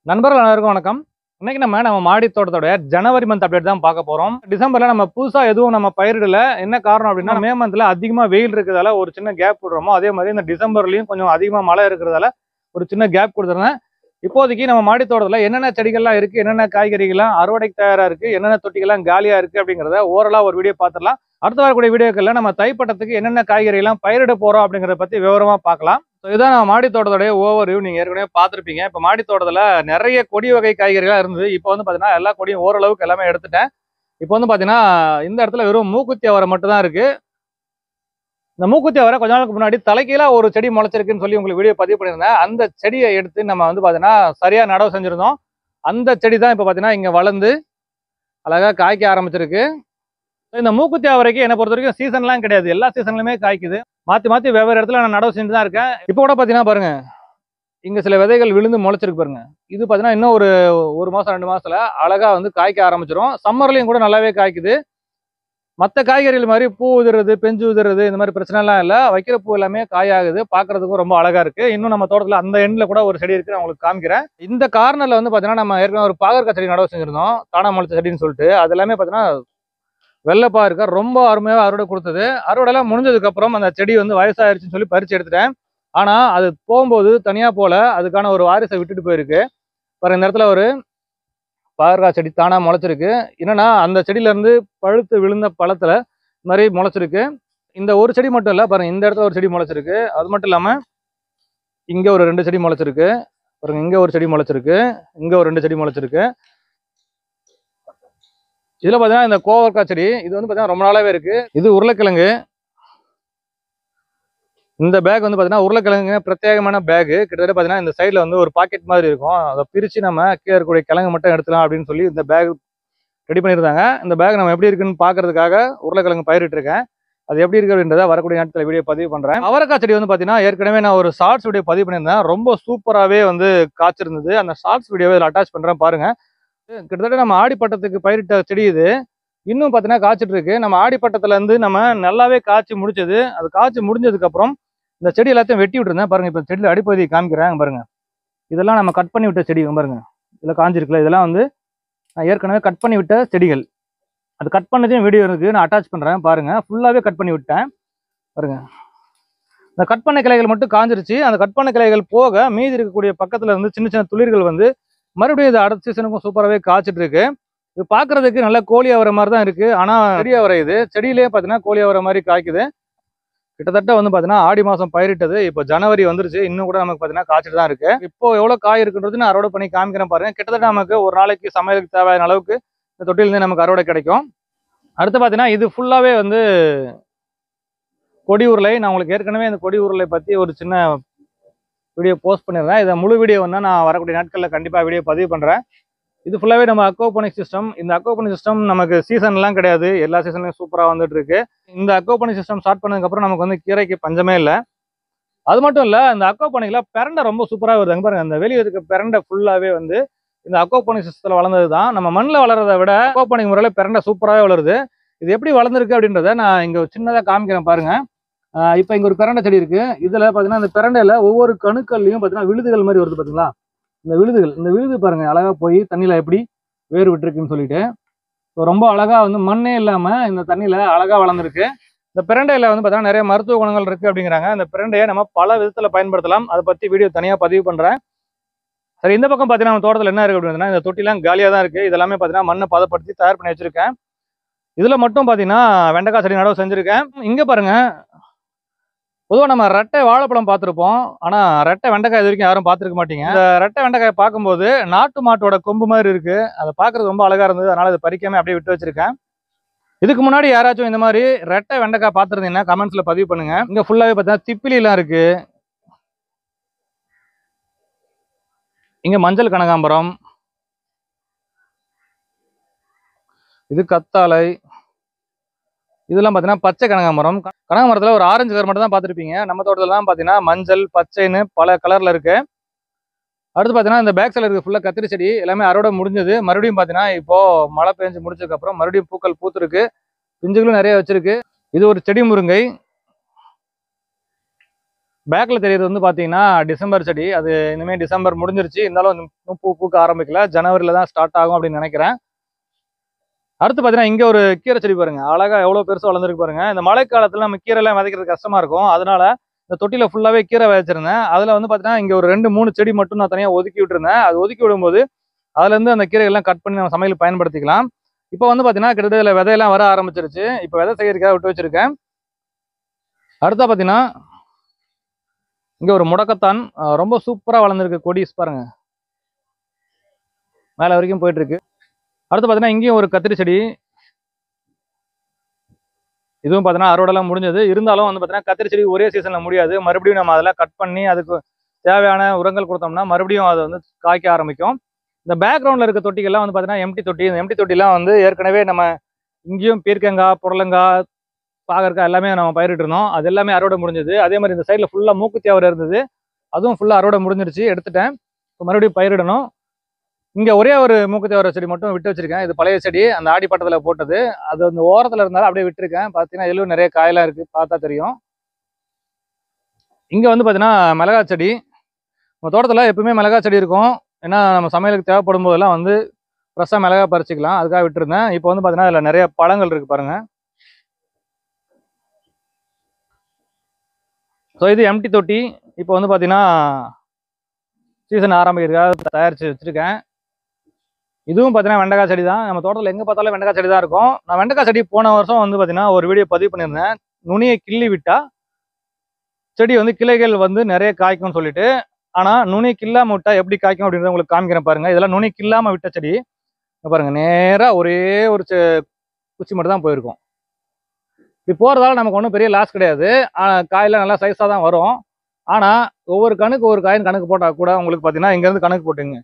நண்பர்கள் அனைவருக்கும் வணக்கம். இன்னைக்கு நம்ம மாடி தோட்டத்தோட ஜனவரி மந்த் அப்டேட் தான் பார்க்க போறோம். டிசம்பர்ல நம்ம புதுசா எதுவும் நம்ம பயிரிடல. என்ன காரணம் அப்படின்னா, மே மந்த்ல அதிகமா வெயில் இருக்கிறதால ஒரு சின்ன கேப் விடுறோமோ, அதே மாதிரி இந்த டிசம்பர்லயும் கொஞ்சம் அதிகமா மழை இருக்கிறதால ஒரு சின்ன கேப் கொடுத்துருந்தேன். இப்போதைக்கு நம்ம மாடி தோட்டத்துல என்னென்ன செடிகள்லாம் இருக்கு, என்னென்ன காய்கறிகள்லாம் அறுவடைக்கு தயாரா இருக்கு, என்னென்ன தொட்டிகள்லாம் காலியா இருக்கு அப்படிங்கிறத ஓரளா ஒரு வீடியோ பார்த்துடலாம். அடுத்து வரக்கூடிய வீடியோக்கள்ல நம்ம தைப்பட்டத்துக்கு என்னென்ன காய்கறிகள்லாம் பயிரிட போறோம் அப்படிங்கிறத பத்தி விவரமா பார்க்கலாம். இதுதான் நம்ம மாடி தோட்டத்தோடைய ஓவர் வியூ. நீங்க ஏற்கனவே பார்த்துருப்பீங்க. இப்போ மாடி தோட்டத்துல நிறைய கொடி வகை காய்கறிகள் இருந்தது. இப்போ வந்து பாத்தீங்கன்னா எல்லா கொடியும் ஓரளவுக்கு எல்லாமே எடுத்துட்டேன். இப்போ வந்து பாத்தீங்கன்னா இந்த இடத்துல வெறும் மூக்குத்தி அவரை மட்டும் தான் இருக்கு. இந்த மூக்குத்தி அவரை கொஞ்ச நாளுக்கு முன்னாடி தலைக்கீழா ஒரு செடி முளைச்சிருக்குன்னு சொல்லி உங்களுக்கு வீடியோ பதிவு பண்ணியிருந்தேன். அந்த செடியை எடுத்து நம்ம வந்து பாத்தீங்கன்னா சரியா நடவு செஞ்சிருந்தோம். அந்த செடி தான் இப்போ பாத்தீங்கன்னா இங்க வளர்ந்து அழகா காய்க்க ஆரம்பிச்சிருக்கு. இந்த மூக்குத்தி அவரைக்கு என்னை பொறுத்த வரைக்கும் சீசன்லாம் கிடையாது. எல்லா சீசன்லயுமே காய்க்குது. மாத்தி மாத்தி வெவ்வேறு இடத்துல நான் நடவு செஞ்சு தான் இருக்கேன். இப்போ கூட பாத்தீங்கன்னா பாருங்க, இங்க சில விதைகள் விழுந்து முளைச்சிருக்கு பாருங்க. இது பாத்தீங்கன்னா இன்னும் ஒரு மாசம் 2 மாசத்துல அழகா வந்து காய்க்க ஆரம்பிச்சிடும். சம்மர்லயும் கூட நல்லாவே காய்க்குது. மற்ற காய்கறிகள் மாதிரி பூ உதிர்றது, பெஞ்சு உதிர்றது இந்த மாதிரி பிரச்சனை எல்லாம் இல்லை. வைக்கிற பூ எல்லாமே காயாகுது. பாக்குறதுக்கும் ரொம்ப அழகா இருக்கு. இன்னும் நம்ம தோட்டத்துல அந்த எண்ட்ல கூட ஒரு செடி இருக்கு, நான் உங்களுக்கு காமிக்கிறேன். இந்த கார்னர்ல வந்து பாத்தீங்கன்னா நம்ம ஏற்கனவே ஒரு பாகற்காய் செடி நடவு செஞ்சிருந்தோம், தானா முளைச்ச செடின்னு சொல்லிட்டு. அது எல்லாமே பாத்தீங்கன்னா வெள்ளப்பா இருக்கா, ரொம்ப அருமையாக அறுவடை கொடுத்தது. அறுவடை எல்லாம் முடிஞ்சதுக்கு அப்புறம் அந்த செடி வந்து வயசாயிருச்சுன்னு சொல்லி பறிச்சு எடுத்துட்டேன். ஆனா அது போகும்போது தனியா போல அதுக்கான ஒரு வாரிசை விட்டுட்டு போயிருக்கு. பாருங்க, இந்த இடத்துல ஒரு பாகற்காய் செடி தானா முளைச்சிருக்கு. என்னன்னா அந்த செடியில இருந்து பழுத்து விழுந்த பழத்துல இந்த மாதிரி முளைச்சிருக்கு. இந்த ஒரு செடி மட்டும் இல்ல, பாருங்க இந்த இடத்துல ஒரு செடி முளைச்சிருக்கு. அது மட்டும் இல்லாம இங்க ஒரு 2 செடி முளைச்சிருக்கு. பாருங்க, இங்க ஒரு செடி முளைச்சிருக்கு, இங்க ஒரு 2 செடி முளைச்சிருக்கு. இதுல பாத்தீங்கன்னா இந்த கோவக்காய் செடி, இது வந்து பாத்தீங்கன்னா ரொம்ப நாளாவே இருக்கு. இது உருளைக்கிழங்கு. இந்த பேக் வந்து பாத்தீங்கன்னா உருளைக்கிழங்கு பிரத்யேகமான பேக். கிட்டத்தட்ட பாத்தீங்கன்னா இந்த சைட்ல வந்து ஒரு பாக்கெட் மாதிரி இருக்கும். அதை பிரிச்சு நம்ம கீழே இருக்கக்கூடிய கிழங்கு மட்டும் எடுத்துலாம் அப்படின்னு சொல்லி இந்த பேக் ரெடி பண்ணியிருந்தாங்க. இந்த பேக் நம்ம எப்படி இருக்குன்னு பாக்குறதுக்காக உருளைக்கிழங்கு பயிரிட்டு இருக்கேன். அது எப்படி இருக்கு அப்படின்றத வரக்கூடிய நாட்கள் வீடியோ பதிவு பண்றேன். அவரைக்காய் செடி வந்து பாத்தீங்கன்னா ஏற்கனவே நான் ஒரு ஷார்ட்ஸ் வீடியோ பதிவு பண்ணியிருந்தேன். ரொம்ப சூப்பராகவே வந்து காய்ச்சிருந்தது. அந்த ஷார்ட்ஸ் வீடியோவை இதில் அட்டாச் பண்றேன் பாருங்க. கிட்டத்தட்ட நம்ம ஆடிப்பட்டத்துக்கு பயிரிட்ட செடி இது. இன்னும் பாத்தீங்கன்னா காய்ச்சிட்டு இருக்கு. நம்ம ஆடிப்பட்டத்துல இருந்து நம்ம நல்லாவே காய்ச்சி முடிச்சது. அது காய்ச்சி முடிஞ்சதுக்கு அப்புறம் இந்த செடி எல்லாத்தையும் வெட்டி விட்டுருந்தேன். பாருங்க, இப்போ செடியில் அடிப்பகுதி காமிக்கிறேன் பாருங்க. இதெல்லாம் நம்ம கட் பண்ணி விட்ட செடி பாருங்க. இதெல்லாம் காஞ்சிருக்குல்ல, இதெல்லாம் வந்து நான் ஏற்கனவே கட் பண்ணி விட்ட செடிகள். அது கட் பண்ணதையும் வீடியோ இருக்கு, நான் அட்டாச் பண்றேன் பாருங்க. ஃபுல்லாவே கட் பண்ணி விட்டேன் பாருங்க. இந்த கட் பண்ண கிளைகள் மட்டும் காஞ்சிருச்சு. அந்த கட் பண்ண கிளைகள் போக மீதி இருக்கக்கூடிய பக்கத்துல இருந்து சின்ன சின்ன துளிர்கள் வந்து மறுபடியும் இது அடுத்த சீசனுக்கும் சூப்பராகவே காய்ச்சிட்டு இருக்கு. இது பாக்குறதுக்கு நல்ல கோழி அவரை மாதிரி தான் இருக்கு. ஆனா செடி அவரை இது செடியிலேயே பாத்தீங்கன்னா கோழி அவரை மாதிரி காய்க்குது. கிட்டத்தட்ட வந்து பாத்தீங்கன்னா ஆடி மாசம் பயிரிட்டது இப்போ ஜனவரி வந்துருச்சு. இன்னும் கூட நமக்கு பாத்தீங்கன்னா காய்ச்சிட்டு தான் இருக்கு. இப்போ எவ்வளவு காய் இருக்குன்றது நான் அறுவடை பண்ணி காமிக்கிறேன் பாருங்க. கிட்டத்தட்ட நமக்கு ஒரு நாளைக்கு சமையலுக்கு தேவையான அளவுக்கு இந்த தொட்டிலிருந்து நமக்கு அறுவடை கிடைக்கும். அடுத்து பாத்தீங்கன்னா இது ஃபுல்லாவே வந்து கொடி உருளை. நான் உங்களுக்கு ஏற்கனவே இந்த கொடி உருளை பத்தி ஒரு சின்ன வீடியோ போஸ்ட் பண்ணிடுறேன். இதை முழு வீடியோ வந்து நான் வரக்கூடிய நாட்களில் கண்டிப்பா வீடியோ பதிவு பண்றேன். இது ஃபுல்லாவே நம்ம அக்வாபோனிக் சிஸ்டம். இந்த அக்வாபோனிக் சிஸ்டம் நமக்கு சீசன்லாம் கிடையாது, எல்லா சீசன்லயும் சூப்பரா வந்துட்டு இருக்கு. இந்த அக்வாபோனிக் சிஸ்டம் ஸ்டார்ட் பண்ணதுக்கு அப்புறம் நமக்கு வந்து கீரைக்கு பஞ்சமே இல்லை. அது மட்டும் இல்ல, இந்த அக்வாபோனிக்ல பிரண்டை ரொம்ப சூப்பரா வருது. அங்க பாருங்க, அந்த வெளியே இருக்க பிரண்டை ஃபுல்லாவே வந்து இந்த அக்வாபோனிக் சிஸ்டத்துல வளர்ந்தது தான். நம்ம மண்ணில் வளர்றதை விட அக்வாபோனிக் முறையில பிரண்டை சூப்பராகவே வளருது. இது எப்படி வளர்ந்துருக்கு அப்படின்றத நான் இங்க சின்னதா காமிக்கிறேன் பாருங்க. இப்போ இங்க ஒரு பிரண்டை செடி இருக்கு. இதுல பாத்தீங்கன்னா இந்த பிரண்டையில ஒவ்வொரு கணுக்கள்லயும் பாத்தீங்கன்னா விழுதுகள் மாதிரி வருது பாத்தீங்களா. இந்த விழுது பாருங்க அழகா போய் தண்ணியில எப்படி வேர் விட்டுருக்குன்னு சொல்லிட்டு ரொம்ப அழகா வந்து மண்ணே இல்லாம இந்த தண்ணியில அழகா வளர்ந்துருக்கு. இந்த பிரண்டையில வந்து பாத்தீங்கன்னா நிறைய மருத்துவ குணங்கள் இருக்கு அப்படிங்கிறாங்க. இந்த பிரண்டையை நம்ம பல விதத்துல பயன்படுத்தலாம். அதை பத்தி வீடியோ தனியா பதிவு பண்றேன். சரி, இந்த பக்கம் பாத்தீங்கன்னா நம்ம தோட்டத்துல என்ன இருக்கு அப்படின்னா, இந்த தொட்டிலாம் காலியா தான் இருக்கு. இதெல்லாமே பாத்தீங்கன்னா மண்ணை பதப்படுத்தி தயார் பண்ணி வச்சிருக்கேன். இதுல மட்டும் பாத்தீங்கன்னா வெண்டைக்காய் செடி நடவு செஞ்சிருக்கேன். இங்க பாருங்க, பொதுவாக நம்ம ரெட்டை வாழைப்பழம் பார்த்துருப்போம். ஆனால் ரெட்டை வெண்டைக்காய் இது வரைக்கும் யாரும் பார்த்துருக்க மாட்டீங்க. இந்த ரெட்டை வெண்டைக்காய் பார்க்கும்போது நாட்டு மாட்டோட கொம்பு மாதிரி இருக்கு. அதை பார்க்கறது ரொம்ப அழகா இருந்தது. அதனால அதை பறிக்காம அப்படியே விட்டு வச்சிருக்கேன். இதுக்கு முன்னாடி யாராச்சும் இந்த மாதிரி ரெட்டை வெண்டைக்காய் பார்த்துருந்தீங்கன்னா கமெண்ட்ஸ்ல பதிவு பண்ணுங்க. இங்க ஃபுல்லாவே பார்த்தா திப்பிலிலாம் இருக்கு. இங்க மஞ்சள் கனகாம்பரம், இது கத்தாழை, இதெல்லாம் பார்த்தீங்கன்னா பச்சை கனகாம்பரம். கனகாம்பரத்தில் ஒரு ஆரஞ்சு கலர் மட்டும் தான் பார்த்துருப்பீங்க. நம்ம தோட்டத்துலாம் பார்த்தீங்கன்னா மஞ்சள், பச்சைன்னு பல கலர்ல இருக்கு. அடுத்து பார்த்தீங்கன்னா இந்த பேக் சைடில் இருக்க ஃபுல்லாக கத்திரி செடி எல்லாமே அறுவடை முடிஞ்சது. மறுபடியும் பார்த்தீங்கன்னா இப்போ மழை பெஞ்சு முடிச்சதுக்கப்புறம் மறுபடியும் பூக்கள் பூத்துருக்கு, பிஞ்சுகளும் நிறைய வச்சிருக்கு. இது ஒரு செடி முருங்கை. பேக்கில் தெரியுது வந்து பார்த்தீங்கன்னா டிசம்பர் செடி. அது இனிமேல் டிசம்பர் முடிஞ்சிருச்சு, இருந்தாலும் இன்னும் பூ பூக்க ஆரம்பிக்கல. ஜனவரியில் தான் ஸ்டார்ட் ஆகும் அப்படின்னு நினைக்கிறேன். அடுத்து பார்த்தீங்கன்னா இங்கே ஒரு கீரை செடி பாருங்க, அழகாக எவ்வளோ பெருசாக வளர்ந்துருக்கு பாருங்க. இந்த மழை காலத்தில் நம்ம கீரைலாம் விதைக்கிறது கஷ்டமாக இருக்கும், அதனால இந்த தொட்டியில் ஃபுல்லாகவே கீரை விதைச்சிருந்தேன். அதில் வந்து பார்த்தீங்கன்னா இங்கே ஒரு 2-3 செடி மட்டும் நான் தனியாக ஒதுக்கி விட்டுருந்தேன். அது ஒதுக்கி விடும்போது அதுலேருந்து அந்த கீரைகள்லாம் கட் பண்ணி நம்ம சமையல் பயன்படுத்திக்கலாம். இப்போ வந்து பார்த்தீங்கன்னா கிட்டத்தட்ட இதில் விதையெல்லாம் வர ஆரம்பிச்சிருச்சு. இப்போ விதை செய்யறதுக்காக விட்டு வச்சிருக்கேன். அடுத்தா பார்த்தீங்கன்னா இங்கே ஒரு முடக்கத்தான் ரொம்ப சூப்பராக வளர்ந்துருக்கு. கொடிஸ் பாருங்க, மேலே வரைக்கும் போயிட்டு இருக்கு. அடுத்து பார்த்தீங்கன்னா இங்கேயும் ஒரு கத்திரி செடி. இதுவும் பார்த்தீங்கன்னா அறுவடைலாம் முடிஞ்சது. இருந்தாலும் வந்து பார்த்தீங்கன்னா கத்திரி செடி ஒரே சீசனில் முடியாது. மறுபடியும் நம்ம அதெல்லாம் கட் பண்ணி அதுக்கு தேவையான உரங்கள் கொடுத்தோம்னா மறுபடியும் அது வந்து காய்க்க ஆரம்பிக்கும். இந்த பேக்ரவுண்டில் இருக்க தொட்டிகள்லாம் வந்து பார்த்தீங்கன்னா எம்டி தொட்டி. இந்த எம்டி தொட்டிலாம் வந்து ஏற்கனவே நம்ம இங்கேயும் பீர்க்கங்காய், புடலங்காய், பாகற்காய் எல்லாமே நம்ம பயிரிட்டு இருந்தோம். அது எல்லாமே அறுவடை முடிஞ்சது. அதே மாதிரி இந்த சைடில் ஃபுல்லாக மூக்குத்தி அவரை இருந்தது, அதுவும் ஃபுல்லாக அறுவடை முடிஞ்சிருச்சு, எடுத்துட்டேன். இப்போ மறுபடியும் பயிரிடணும். இங்கே ஒரே ஒரு மூக்குத்தி அவரை செடி மட்டும் விட்டு வச்சிருக்கேன். இது பழைய செடி, அந்த ஆடி பட்டத்தில் போட்டது. அது அந்த ஓரத்தில் இருந்தாலும் அப்படியே விட்டுருக்கேன். பார்த்தீங்கன்னா எல்லாம் நிறைய காயெல்லாம் இருக்குது, பார்த்தா தெரியும். இங்கே வந்து பார்த்தீங்கன்னா மிளகா செடி. நம்ம தோட்டத்தில் எப்பவுமே மிளகா செடி இருக்கும், ஏன்னா நம்ம சமையலுக்கு தேவைப்படும் போதெல்லாம் வந்து ஃப்ரெஷ்ஷாக மிளகா பறிச்சிக்கலாம், அதுக்காக விட்டுருந்தேன். இப்போ வந்து பார்த்தீங்கன்னா அதில் நிறைய பழங்கள் இருக்குது பாருங்க. ஸோ இது எம்டி தொட்டி. இப்போ வந்து பார்த்தீங்கன்னா சீசன் ஆரம்பிக்கிறதுக்காக தயாரித்து வச்சுருக்கேன். இதுவும் பார்த்தீங்கன்னா வெண்டைக்காய் செடி தான். நம்ம தோட்டத்தில் எங்கே பார்த்தாலும் வெண்டைக்காய் செடி தான் இருக்கும். நான் வெண்டைக்காய் செடி போன வருஷம் வந்து பார்த்தீங்கன்னா ஒரு வீடியோ பதிவு பண்ணியிருந்தேன். நுனியை கிள்ளி விட்டால் செடி வந்து கிளைகள் வந்து நிறைய காய்க்கும்னு சொல்லிட்டு. ஆனால் நுனி கில்லாமல் விட்டால் எப்படி காய்க்கும் அப்படின்றத உங்களுக்கு காமிக்கிறேன் பாருங்கள். இதெல்லாம் நுனி கில்லாமல் விட்ட செடி. பாருங்கள், நேராக ஒரே ஒரு குச்சி மட்டும் தான் போயிருக்கும். இப்படி போகிறதால நமக்கு ஒன்றும் பெரிய லாஸ் கிடையாது. காயெல்லாம் நல்லா சைஸாக தான் வரும். ஆனால் ஒவ்வொரு கணக்கு ஒரு காயின் கணக்கு போட்டால் கூட உங்களுக்கு பார்த்தீங்கன்னா இங்கேருந்து கணக்கு போட்டுங்க.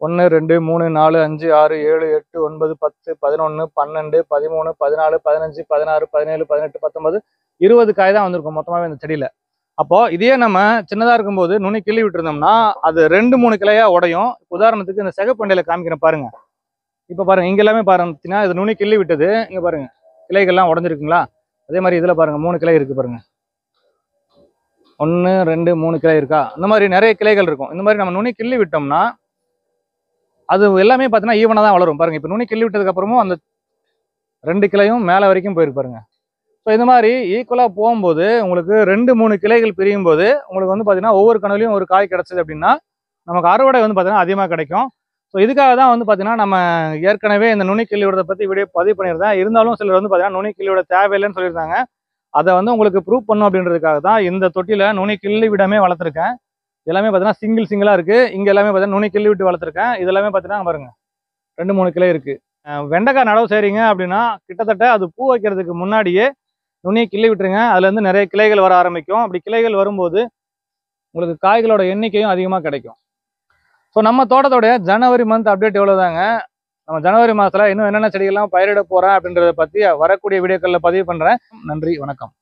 1 2 3 4 5 6 7 8 9 10 11 12 13 14 15 16 17 18 19 20 காய் தான் வந்திருக்கும் மொத்தமாகவே இந்த செடியில். அப்போது இதையே நம்ம சின்னதாக இருக்கும்போது நுனி கிள்ளி விட்டுருந்தோம்னா அது 2-3 கிளையாக உடையும். உதாரணத்துக்கு இந்த சிகப்பண்டையில் காமிக்கிறேன் பாருங்க. இப்போ பாருங்க, இங்க எல்லாமே பார்த்தீங்கன்னா இது நுனி கிள்ளி விட்டது. இங்க பாருங்க கிளைகள்லாம் உடஞ்சிருக்குங்களா. அதே மாதிரி இதில் பாருங்க 3 கிளை இருக்கு பாருங்க. 1 2 3 கிளை இருக்கா. இந்த மாதிரி நிறைய கிளைகள் இருக்கும். இந்த மாதிரி நம்ம நுனி கிள்ளி விட்டோம்னா அது எல்லாமே பார்த்தீங்கன்னா ஈவனாக தான் வளரும் பாருங்க. இப்போ நுனி கிள்ளி விட்டதுக்கு அப்புறமும் அந்த 2 கிளையும் மேலே வரைக்கும் போயிருக்கு பாருங்க. ஸோ இந்த மாதிரி ஈக்குவலாக போகும்போது உங்களுக்கு 2-3 கிளைகள் பிரியும் போது உங்களுக்கு வந்து பார்த்தீங்கன்னா ஒவ்வொரு கணலையும் ஒரு காய் கிடச்சிது அப்படின்னா நமக்கு அறுவடை வந்து பார்த்தீங்கன்னா அதிகமாக கிடைக்கும். ஸோ இதுக்காக தான் வந்து பார்த்தீங்கன்னா நம்ம ஏற்கனவே இந்த நுனி கிள்ளி விடுறதை பற்றி வீடியோ பதிவு பண்ணியிருந்தேன். இருந்தாலும் சிலர் வந்து பார்த்தீங்கன்னா நுனி கிள்ளி விட தேவையில்லைன்னு சொல்லியிருந்தாங்க. அதை வந்து உங்களுக்கு ப்ரூவ் பண்ணும் அப்படின்றதுக்காக தான் இந்த தொட்டியில் நுனி கிள்ளி விடாமே வளர்த்துருக்கேன். எல்லாமே பார்த்தீங்கன்னா சிங்கிளாக இருக்குது. இங்கே எல்லாமே பார்த்தீங்கன்னா நுனி கிள்ளி விட்டு வளர்த்துருக்கேன். இதெல்லாமே பார்த்தீங்கன்னா பாருங்க 2-3 கிளை இருக்குது. வெண்டைக்காய் நடவு செய்கிறீங்க அப்படின்னா கிட்டத்தட்ட அது பூ வைக்கிறதுக்கு முன்னாடியே நுனியை கிள்ளி விட்டுருங்க. அதுலேருந்து நிறைய கிளைகள் வர ஆரம்பிக்கும். அப்படி கிளைகள் வரும்போது உங்களுக்கு காய்களோட எண்ணிக்கையும் அதிகமாக கிடைக்கும். ஸோ நம்ம தோட்டத்தோடைய ஜனவரி மந்த் அப்டேட் எவ்வளோதாங்க. நம்ம ஜனவரி மாதத்தில் இன்னும் என்னென்ன செடிகள்லாம் பயிரிட போகிறேன் அப்படின்றத பற்றி வரக்கூடிய வீடியோக்களில் பதிவு பண்ணுறேன். நன்றி, வணக்கம்.